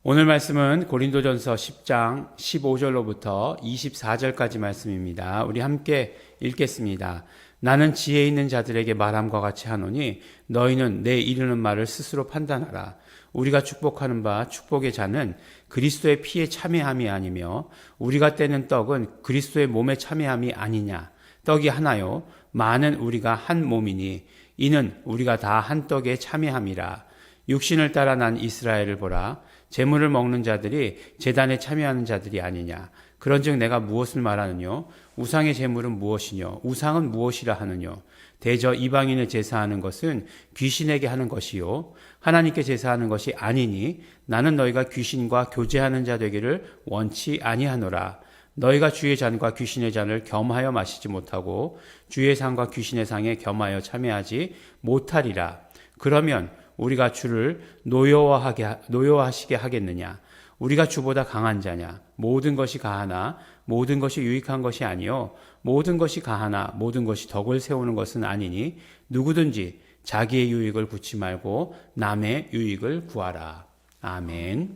오늘 말씀은 고린도전서 10장 15절로부터 24절까지 말씀입니다. 우리 함께 읽겠습니다. 나는 지혜 있는 자들에게 말함과 같이 하노니 너희는 내 이르는 말을 스스로 판단하라. 우리가 축복하는 바 축복의 잔은 그리스도의 피에 참여함이 아니며 우리가 떼는 떡은 그리스도의 몸에 참여함이 아니냐. 떡이 하나요 많은 우리가 한 몸이니 이는 우리가 다 한 떡에 참여함이라. 육신을 따라 난 이스라엘을 보라. 제물을 먹는 자들이 제단에 참여하는 자들이 아니냐. 그런즉 내가 무엇을 말하느뇨? 우상의 제물은 무엇이뇨? 우상은 무엇이라 하느뇨? 대저 이방인을 제사하는 것은 귀신에게 하는 것이요 하나님께 제사하는 것이 아니니 나는 너희가 귀신과 교제하는 자 되기를 원치 아니하노라. 너희가 주의 잔과 귀신의 잔을 겸하여 마시지 못하고 주의 상과 귀신의 상에 겸하여 참여하지 못하리라. 그러면 우리가 주를 노여워하시게 하겠느냐? 우리가 주보다 강한 자냐? 모든 것이 가하나 모든 것이 유익한 것이 아니요 모든 것이 가하나 모든 것이 덕을 세우는 것은 아니니 누구든지 자기의 유익을 구치 말고 남의 유익을 구하라. 아멘.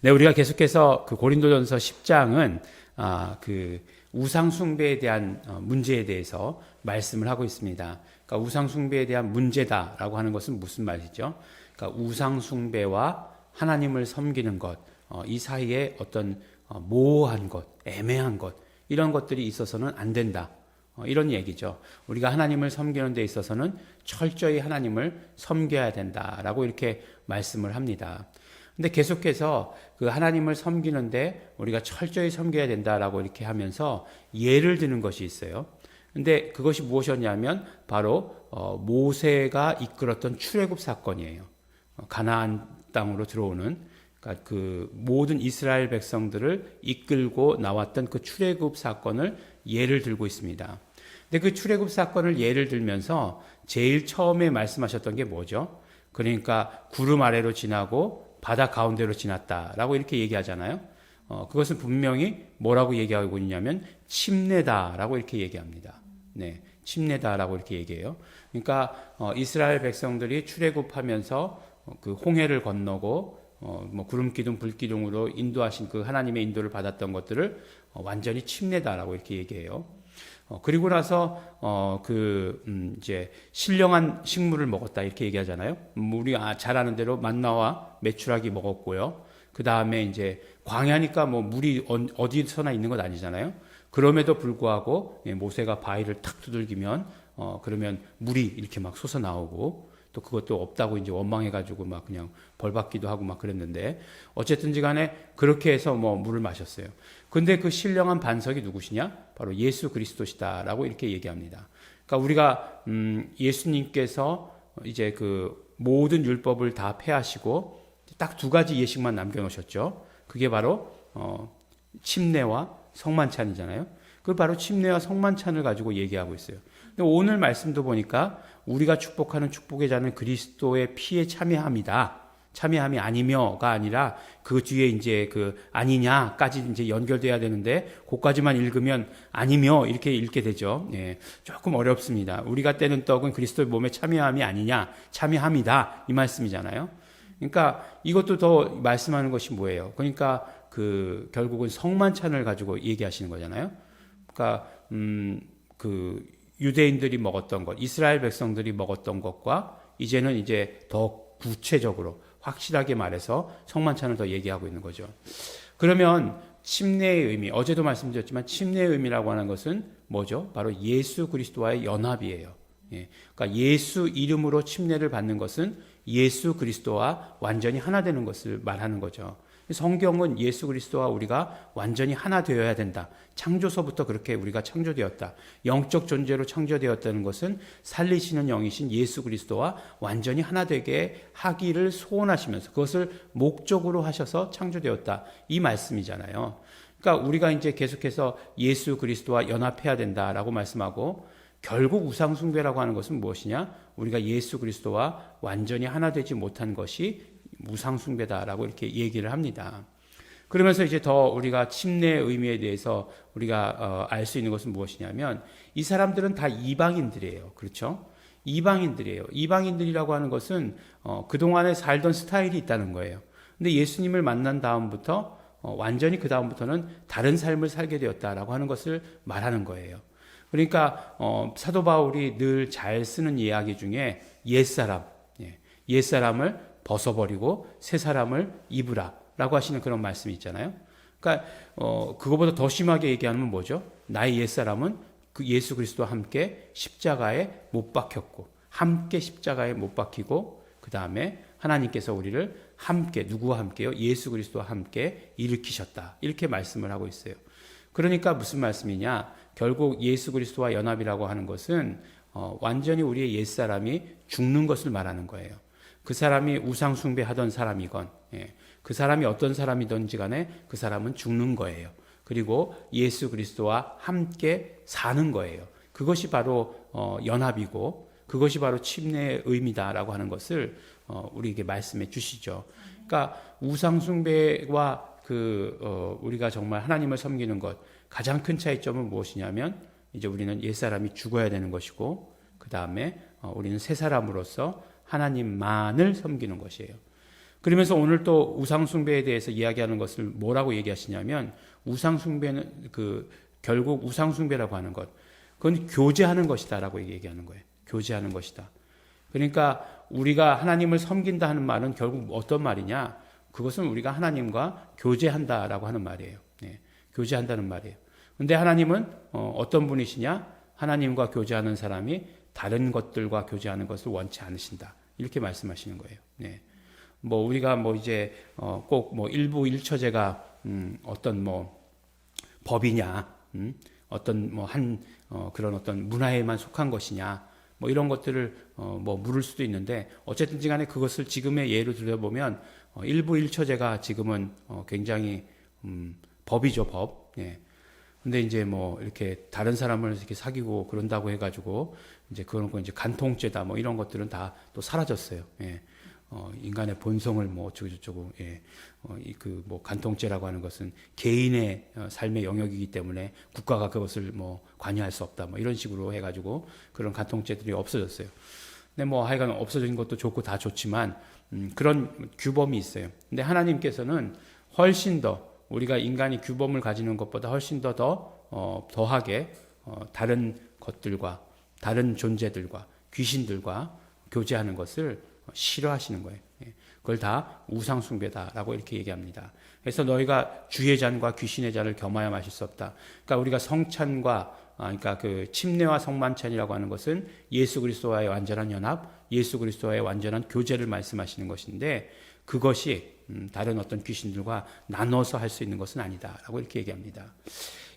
네, 우리가 계속해서 그 고린도전서 10장은 그 우상 숭배에 대한 문제에 대해서 말씀을 하고 있습니다. 그러니까 우상 숭배에 대한 문제다라고 하는 것은 무슨 말이죠? 그러니까 우상 숭배와 하나님을 섬기는 것, 이 사이에 어떤 모호한 것, 애매한 것, 이런 것들이 있어서는 안 된다. 이런 얘기죠. 우리가 하나님을 섬기는 데 있어서는 철저히 하나님을 섬겨야 된다라고 이렇게 말씀을 합니다. 근데 계속해서 그 하나님을 섬기는데 우리가 철저히 섬겨야 된다라고 이렇게 하면서 예를 드는 것이 있어요. 근데 그것이 무엇이었냐면 바로 모세가 이끌었던 출애굽 사건이에요. 가나안 땅으로 들어오는, 그러니까 그 모든 이스라엘 백성들을 이끌고 나왔던 그 출애굽 사건을 예를 들고 있습니다. 근데 그 출애굽 사건을 예를 들면서 제일 처음에 말씀하셨던 게 뭐죠? 그러니까 구름 아래로 지나고 바다 가운데로 지났다라고 이렇게 얘기하잖아요. 그것은 분명히 뭐라고 얘기하고 있냐면 침례다라고 이렇게 얘기합니다. 네, 침례다라고 이렇게 얘기해요. 그러니까 이스라엘 백성들이 출애굽하면서 그 홍해를 건너고 뭐 구름 기둥 불 기둥으로 인도하신 그 하나님의 인도를 받았던 것들을 완전히 침례다라고 이렇게 얘기해요. 그리고 나서 이제 신령한 식물을 먹었다 이렇게 얘기하잖아요. 우리 잘 아는 대로 만나와 메추라기 먹었고요. 그 다음에 이제 광야니까 뭐 물이 어디서나 있는 것 아니잖아요. 그럼에도 불구하고 모세가 바위를 탁 두들기면 그러면 물이 이렇게 막 솟아 나오고 또 그것도 없다고 이제 원망해가지고 막 그냥 벌 받기도 하고 막 그랬는데 어쨌든지 간에 그렇게 해서 뭐 물을 마셨어요. 근데 그 신령한 반석이 누구시냐? 바로 예수 그리스도시다라고 이렇게 얘기합니다. 그러니까 우리가 예수님께서 이제 그 모든 율법을 다 폐하시고 딱 두 가지 예식만 남겨놓으셨죠. 그게 바로 침례와 성만찬이잖아요. 그 바로 침례와 성만찬을 가지고 얘기하고 있어요. 근데 오늘 말씀도 보니까 우리가 축복하는 축복의 잔은 그리스도의 피에 참여함이다. 참여함이 아니며가 아니라 그 뒤에 이제 그 아니냐까지 이제 연결돼야 되는데 그까지만 읽으면 아니며 이렇게 읽게 되죠. 예, 조금 어렵습니다. 우리가 떼는 떡은 그리스도의 몸에 참여함이 아니냐, 참여함이다 이 말씀이잖아요. 그러니까 이것도 더 말씀하는 것이 뭐예요? 그러니까 그 결국은 성만찬을 가지고 얘기하시는 거잖아요. 그러니까 그 유대인들이 먹었던 것, 이스라엘 백성들이 먹었던 것과 이제는 이제 더 구체적으로 확실하게 말해서 성만찬을 더 얘기하고 있는 거죠. 그러면 침례의 의미, 어제도 말씀드렸지만 침례의 의미라고 하는 것은 뭐죠? 바로 예수 그리스도와의 연합이에요. 예, 그러니까 예수 이름으로 침례를 받는 것은 예수 그리스도와 완전히 하나 되는 것을 말하는 거죠. 성경은 예수 그리스도와 우리가 완전히 하나 되어야 된다. 창조서부터 그렇게 우리가 창조되었다. 영적 존재로 창조되었다는 것은 살리시는 영이신 예수 그리스도와 완전히 하나 되게 하기를 소원하시면서 그것을 목적으로 하셔서 창조되었다. 이 말씀이잖아요. 그러니까 우리가 이제 계속해서 예수 그리스도와 연합해야 된다라고 말씀하고 결국 우상 숭배라고 하는 것은 무엇이냐? 우리가 예수 그리스도와 완전히 하나 되지 못한 것이 우상 숭배다라고 이렇게 얘기를 합니다. 그러면서 이제 더 우리가 침례의 의미에 대해서 우리가 알 수 있는 것은 무엇이냐면 이 사람들은 다 이방인들이에요. 그렇죠? 이방인들이에요. 이방인들이라고 하는 것은 그동안에 살던 스타일이 있다는 거예요. 근데 예수님을 만난 다음부터 완전히 그 다음부터는 다른 삶을 살게 되었다라고 하는 것을 말하는 거예요. 그러니까 사도 바울이 늘 잘 쓰는 이야기 중에 옛사람, 옛사람을 벗어버리고 새 사람을 입으라라고 하시는 그런 말씀이 있잖아요. 그러니까 그거보다 더 심하게 얘기하면 뭐죠? 나의 옛사람은 그 예수 그리스도와 함께 십자가에 못 박혔고, 함께 십자가에 못 박히고, 그 다음에 하나님께서 우리를 함께, 누구와 함께요? 예수 그리스도와 함께 일으키셨다. 이렇게 말씀을 하고 있어요. 그러니까 무슨 말씀이냐? 결국 예수 그리스도와 연합이라고 하는 것은 완전히 우리의 옛사람이 죽는 것을 말하는 거예요. 그 사람이 우상 숭배하던 사람이건, 그 사람이 어떤 사람이든지 간에 그 사람은 죽는 거예요. 그리고 예수 그리스도와 함께 사는 거예요. 그것이 바로 연합이고, 그것이 바로 침례의 의미다라고 하는 것을 우리에게 말씀해 주시죠. 그러니까 우상 숭배와 우리가 정말 하나님을 섬기는 것, 가장 큰 차이점은 무엇이냐면, 이제 우리는 옛사람이 죽어야 되는 것이고, 그 다음에 우리는 새 사람으로서 하나님만을 섬기는 것이에요. 그러면서 오늘 또 우상숭배에 대해서 이야기하는 것을 뭐라고 얘기하시냐면, 우상숭배는 결국 우상숭배라고 하는 것, 그건 교제하는 것이다라고 얘기하는 거예요. 교제하는 것이다. 그러니까 우리가 하나님을 섬긴다 하는 말은 결국 어떤 말이냐? 그것은 우리가 하나님과 교제한다라고 하는 말이에요. 교제한다는 말이에요. 근데 하나님은 어떤 분이시냐? 하나님과 교제하는 사람이 다른 것들과 교제하는 것을 원치 않으신다. 이렇게 말씀하시는 거예요. 뭐 우리가 뭐 이제 꼭 뭐 일부 일처제가 어떤 뭐 법이냐, 어떤 뭐 그런 어떤 문화에만 속한 것이냐, 뭐 이런 것들을 뭐 물을 수도 있는데, 어쨌든지 간에 그것을 지금의 예로 들여보면 일부 일처제가 지금은 굉장히 법이죠, 법. 근데 이제 뭐 이렇게 다른 사람을 이렇게 사귀고 그런다고 해가지고 이제 그런 거 이제 간통죄다 뭐 이런 것들은 다 또 사라졌어요. 인간의 본성을 뭐 어쩌고저쩌고, 뭐 간통죄라고 하는 것은 개인의 삶의 영역이기 때문에 국가가 그것을 뭐 관여할 수 없다 뭐 이런 식으로 해가지고 그런 간통죄들이 없어졌어요. 근데 뭐 하여간 없어진 것도 좋고 다 좋지만 그런 규범이 있어요. 근데 하나님께서는 훨씬 더 우리가 인간이 규범을 가지는 것보다 훨씬 더하게 다른 것들과 다른 존재들과 귀신들과 교제하는 것을 싫어하시는 거예요. 그걸 다 우상숭배다라고 이렇게 얘기합니다. 그래서 너희가 주의 잔과 귀신의 잔을 겸하여 마실 수 없다. 그러니까 우리가 성찬과 그러니까 그 침례와 성만찬이라고 하는 것은 예수 그리스도와의 완전한 연합, 예수 그리스도와의 완전한 교제를 말씀하시는 것인데, 그것이 다른 어떤 귀신들과 나눠서 할 수 있는 것은 아니다라고 이렇게 얘기합니다.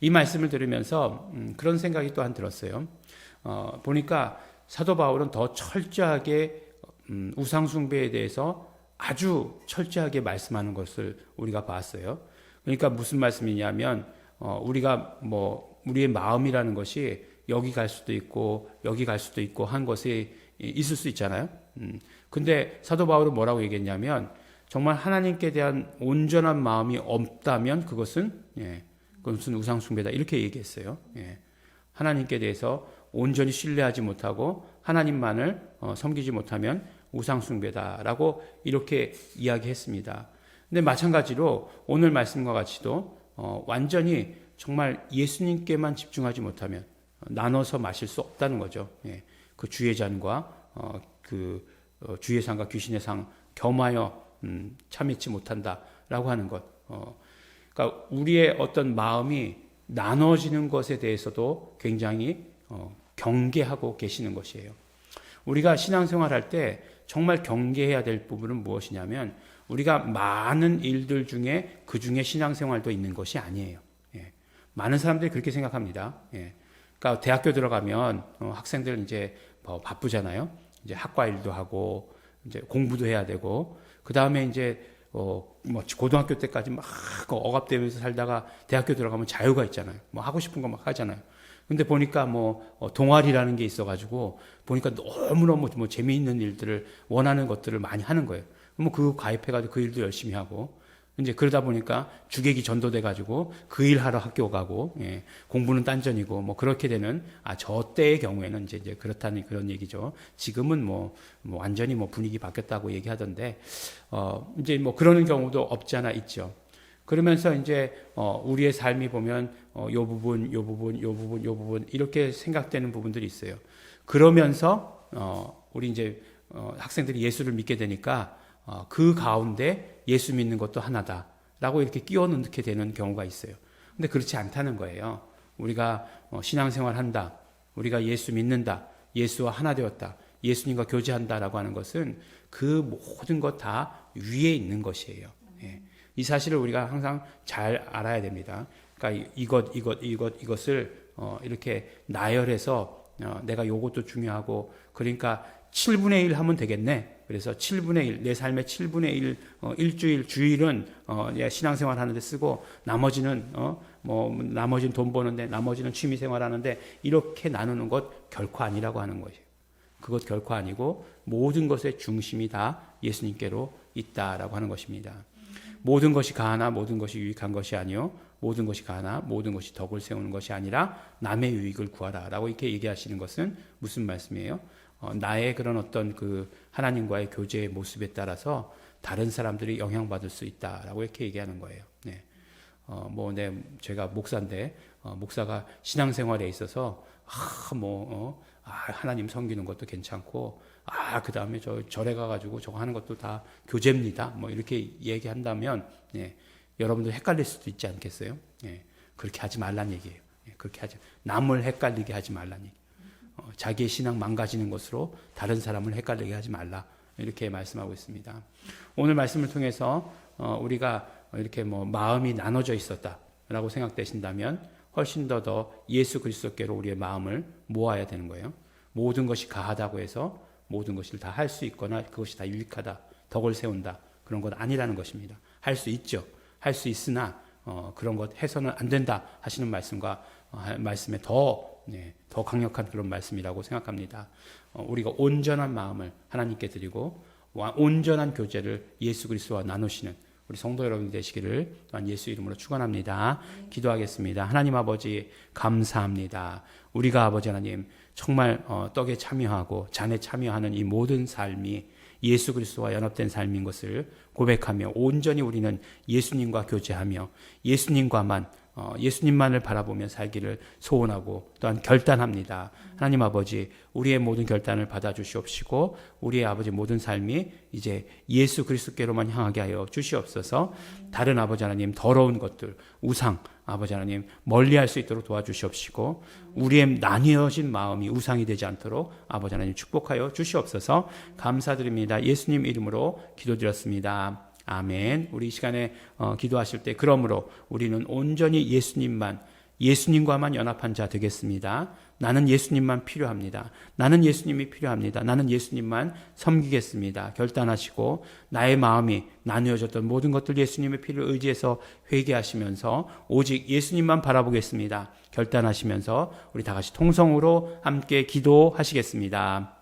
이 말씀을 들으면서 그런 생각이 또한 들었어요. 보니까 사도 바울은 더 철저하게 우상숭배에 대해서 아주 철저하게 말씀하는 것을 우리가 봤어요. 그러니까 무슨 말씀이냐면, 우리가 뭐 우리의 마음이라는 것이 여기 갈 수도 있고 여기 갈 수도 있고 한 것이 있을 수 있잖아요. 근데 사도 바울은 뭐라고 얘기했냐면, 정말 하나님께 대한 온전한 마음이 없다면 그것은 우상숭배다 이렇게 얘기했어요. 하나님께 대해서 온전히 신뢰하지 못하고 하나님만을 섬기지 못하면 우상숭배다라고 이렇게 이야기했습니다. 근데 마찬가지로 오늘 말씀과 같이도 완전히 정말 예수님께만 집중하지 못하면 나눠서 마실 수 없다는 거죠. 그 주의 잔과 주의 상과 귀신의 상 겸하여 참여치 못한다라고 하는 것. 그러니까 우리의 어떤 마음이 나눠지는 것에 대해서도 굉장히 경계하고 계시는 것이에요. 우리가 신앙생활할 때 정말 경계해야 될 부분은 무엇이냐면, 우리가 많은 일들 중에 그 중에 신앙생활도 있는 것이 아니에요. 많은 사람들이 그렇게 생각합니다. 그러니까 대학교 들어가면 학생들 이제 바쁘잖아요. 이제 학과 일도 하고 이제 공부도 해야 되고, 그 다음에 이제 뭐 고등학교 때까지 막 억압되면서 살다가 대학교 들어가면 자유가 있잖아요. 뭐 하고 싶은 거 막 하잖아요. 근데 보니까 뭐 동아리라는 게 있어가지고 보니까 너무너무 뭐 재미있는 일들을 원하는 것들을 많이 하는 거예요. 그러면 그거 가입해가지고 그 일도 열심히 하고, 이제 그러다 보니까 주객이 전도돼가지고 그 일하러 학교 가고, 예, 공부는 딴전이고, 뭐 그렇게 되는, 저 때의 경우에는 이제 그렇다는 그런 얘기죠. 지금은 뭐 완전히 뭐 분위기 바뀌었다고 얘기하던데, 이제 뭐 그러는 경우도 없지 않아 있죠. 그러면서 이제, 우리의 삶이 보면, 요 부분, 요 부분, 요 부분, 요 부분, 이렇게 생각되는 부분들이 있어요. 그러면서, 우리 이제, 학생들이 예수를 믿게 되니까, 그 가운데 예수 믿는 것도 하나다라고 이렇게 끼워 넣게 되는 경우가 있어요. 근데 그렇지 않다는 거예요. 우리가 신앙생활 한다. 우리가 예수 믿는다. 예수와 하나 되었다. 예수님과 교제한다라고 하는 것은 그 모든 것 다 위에 있는 것이에요. 예. 이 사실을 우리가 항상 잘 알아야 됩니다. 그러니까 이것을 이렇게 나열해서 내가 요것도 중요하고 그러니까 7분의 1 하면 되겠네. 그래서 7분의 1, 내 삶의 7분의 1, 일주일, 주일은, 신앙생활 하는데 쓰고, 나머지는, 나머지는 돈 버는데, 나머지는 취미생활 하는데, 이렇게 나누는 것 결코 아니라고 하는 것이에요. 그것 결코 아니고, 모든 것의 중심이 다 예수님께로 있다라고 하는 것입니다. 모든 것이 가하나, 모든 것이 유익한 것이 아니요. 모든 것이 가하나, 모든 것이 덕을 세우는 것이 아니라, 남의 유익을 구하라. 라고 이렇게 얘기하시는 것은 무슨 말씀이에요? 나의 그런 어떤 그 하나님과의 교제의 모습에 따라서 다른 사람들이 영향받을 수 있다라고 이렇게 얘기하는 거예요. 네. 제가 목사인데, 목사가 신앙생활에 있어서, 하나님 섬기는 것도 괜찮고, 그 다음에 절에 가가지고 저거 하는 것도 다 교제입니다. 이렇게 얘기한다면, 네. 여러분들 헷갈릴 수도 있지 않겠어요? 네. 그렇게 하지 말란 얘기예요. 네. 남을 헷갈리게 하지 말란 얘기. 자기의 신앙 망가지는 것으로 다른 사람을 헷갈리게 하지 말라. 이렇게 말씀하고 있습니다. 오늘 말씀을 통해서 우리가 이렇게 마음이 나눠져 있었다라고 생각되신다면 훨씬 더 예수 그리스도께로 우리의 마음을 모아야 되는 거예요. 모든 것이 가하다고 해서 모든 것을 다 할 수 있거나 그것이 다 유익하다, 덕을 세운다 그런 건 아니라는 것입니다. 할 수 있죠. 할 수 있으나 그런 것 해서는 안 된다 하시는 말씀에 더 강력한 그런 말씀이라고 생각합니다. 우리가 온전한 마음을 하나님께 드리고 온전한 교제를 예수 그리스도와 나누시는 우리 성도 여러분 되시기를 또한 예수 이름으로 축원합니다. 기도하겠습니다. 하나님 아버지 감사합니다. 우리가 아버지 하나님 정말 떡에 참여하고 잔에 참여하는 이 모든 삶이 예수 그리스도와 연합된 삶인 것을 고백하며 온전히 우리는 예수님과 교제하며 예수님만을 바라보며 살기를 소원하고 또한 결단합니다. 하나님 아버지 우리의 모든 결단을 받아주시옵시고 우리의 아버지 모든 삶이 이제 예수 그리스도께로만 향하게 하여 주시옵소서. 다른 아버지 하나님 더러운 것들 우상 아버지 하나님 멀리할 수 있도록 도와주시옵시고 우리의 나뉘어진 마음이 우상이 되지 않도록 아버지 하나님 축복하여 주시옵소서. 감사드립니다. 예수님 이름으로 기도드렸습니다. 아멘. 우리 이 시간에 기도하실 때 그러므로 우리는 온전히 예수님과만 연합한 자 되겠습니다. 나는 예수님만 필요합니다. 나는 예수님이 필요합니다. 나는 예수님만 섬기겠습니다. 결단하시고 나의 마음이 나누어졌던 모든 것들 예수님의 피를 의지해서 회개하시면서 오직 예수님만 바라보겠습니다. 결단하시면서 우리 다 같이 통성으로 함께 기도하시겠습니다.